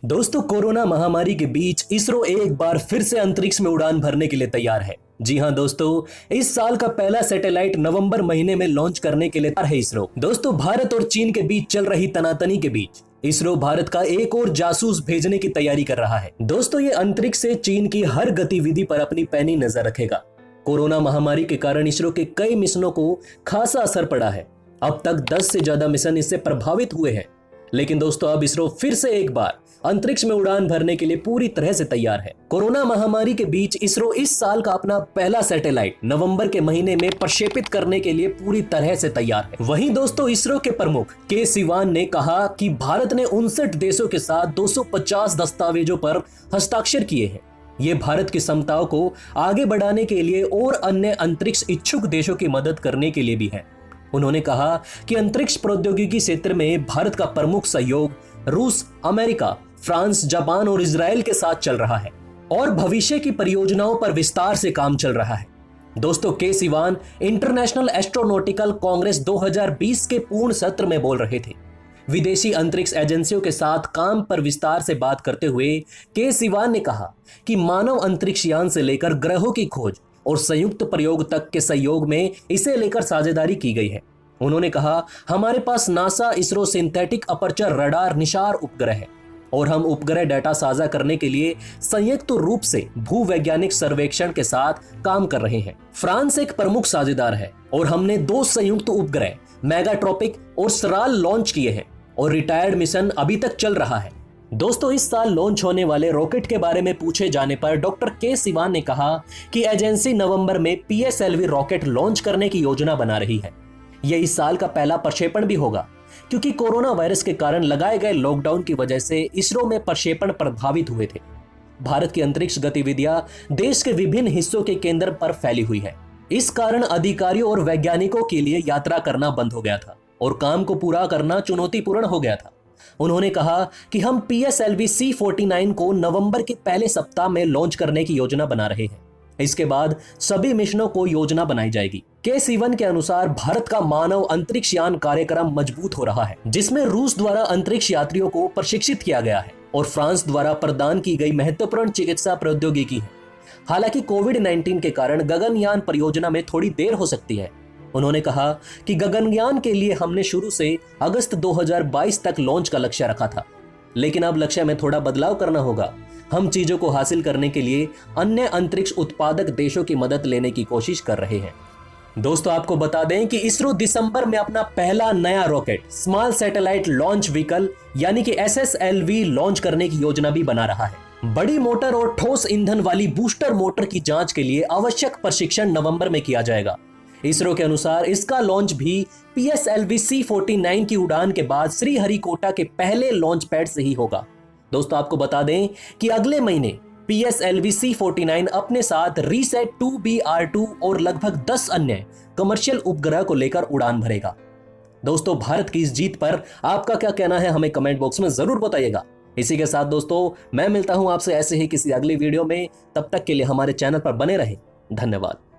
दोस्तों, कोरोना महामारी के बीच इसरो एक बार फिर से अंतरिक्ष में उड़ान भरने के लिए तैयार है। जी हां दोस्तों, इस साल का पहला सैटेलाइट नवंबर महीने में लॉन्च करने के लिए तैयार है इसरो। दोस्तों, भारत और चीन के बीच चल रही तनातनी के बीच इसरो भारत का एक और जासूस भेजने की तैयारी कर रहा है। दोस्तों, ये अंतरिक्ष से चीन की हर गतिविधि पर अपनी पैनी नजर रखेगा। कोरोना महामारी के कारण इसरो के कई मिशनों को खासा असर पड़ा है। अब तक 10 से ज्यादा मिशन इससे प्रभावित हुए हैं। लेकिन दोस्तों, अब इसरो फिर से एक बार अंतरिक्ष में उड़ान भरने के लिए पूरी तरह से तैयार है। कोरोना महामारी के बीच इसरो इस साल का अपना पहला सैटेलाइट नवंबर के महीने में प्रक्षेपित करने के लिए पूरी तरह से तैयार है। वहीं दोस्तों, इसरो के प्रमुख के सिवान ने कहा कि भारत ने 59 देशों के साथ 250 दस्तावेजों पर हस्ताक्षर किए हैं। ये भारत की क्षमताओं को आगे बढ़ाने के लिए और अन्य अंतरिक्ष इच्छुक देशों की मदद करने के लिए भी है। उन्होंने कहा कि अंतरिक्ष प्रौद्योगिकी क्षेत्र में भारत का प्रमुख सहयोग रूस, अमेरिका, फ्रांस, जापान और इजराइल के साथ चल रहा है और भविष्य की परियोजनाओं पर विस्तार से काम चल रहा है। दोस्तों, के सिवान इंटरनेशनल एस्ट्रोनॉटिकल कांग्रेस 2020 के पूर्ण सत्र में बोल रहे थे। विदेशी अंतरिक्ष एजेंसियों के साथ काम पर विस्तार से बात करते हुए के सिवान ने कहा कि मानव अंतरिक्ष यान से लेकर ग्रहों की खोज और संयुक्त प्रयोग तक के सहयोग में इसे लेकर साझेदारी की गई है। उन्होंने कहा, हमारे पास NASA ISRO synthetic aperture radar NISAR उपग्रह है और हम उपग्रह डेटा साझा करने के लिए संयुक्त रूप से भूवैज्ञानिक सर्वेक्षण के साथ काम कर रहे हैं। फ्रांस एक प्रमुख साझेदार है और हमने 2 संयुक्त उपग्रह मेगाट्रॉपिक और सराल लॉन्च किए हैं और रिटायर्ड मिशन अभी तक चल रहा है। दोस्तों, इस साल लॉन्च होने वाले रॉकेट के बारे में पूछे जाने पर डॉक्टर के सिवान ने कहा कि एजेंसी नवंबर में PSLV रॉकेट लॉन्च करने की योजना बना रही है। यह इस साल का पहला प्रक्षेपण भी होगा, क्योंकि कोरोना वायरस के कारण लगाए गए लॉकडाउन की वजह से इसरो में प्रक्षेपण प्रभावित हुए थे। भारत की अंतरिक्ष गतिविधियां देश के विभिन्न हिस्सों के केंद्र पर फैली हुई है। इस कारण अधिकारियों और वैज्ञानिकों के लिए यात्रा करना बंद हो गया था और काम को पूरा करना चुनौतीपूर्ण हो गया था। उन्होंने कहा कि हम PSLV C49 को नवंबर के पहले सप्ताह में लॉन्च करने की योजना बना रहे हैं। इसके बाद सभी मिशनों को योजना बनाई जाएगी। के सिवन के अनुसार भारत का मानव अंतरिक्ष यान कार्यक्रम मजबूत हो रहा है, जिसमें रूस द्वारा अंतरिक्ष यात्रियों को प्रशिक्षित किया गया है और फ्रांस द्वारा प्रदान की गई महत्वपूर्ण चिकित्सा प्रौद्योगिकी है। हालांकि कोविड-19 के कारण गगनयान परियोजना में थोड़ी देर हो सकती है। उन्होंने कहा कि गगनयान के लिए हमने शुरू से अगस्त 2022 तक लॉन्च का लक्ष्य रखा था, लेकिन अब लक्ष्य में थोड़ा बदलाव करना होगा। हम चीजों को हासिल करने के लिए अन्य अंतरिक्ष उत्पादक देशों की मदद लेने की कोशिश कर रहे हैं। दोस्तों, आपको बता दें कि इसरो दिसंबर में अपना पहला नया rocket small satellite launch vehicle यानी कि SSLV लॉन्च करने की योजना भी बना रहा है। बड़ी मोटर और ठोस ईंधन वाली बूस्टर मोटर की जांच के लिए आवश्यक प्रशिक्षण नवंबर में किया जाएगा। इसरो के अनुसार इसका लॉन्च भी PSLV C49 की उड़ान के बाद श्रीहरिकोटा के पहले लॉन्च पैड से ही होगा। दोस्तों, आपको बता दें कि अगले महीने PSLV C49 अपने साथ रीसेट 2BR2 और लगभग 10 अन्य कमर्शियल उपग्रह को लेकर उड़ान भरेगा। दोस्तों, भारत की इस जीत पर आपका क्या कहना है, हमें कमेंट बॉक्स में जरूर बताइएगा। इसी के साथ दोस्तों, मैं मिलता हूं आपसे ऐसे ही किसी अगली वीडियो में। तब तक के लिए हमारे चैनल पर बने रहें। धन्यवाद।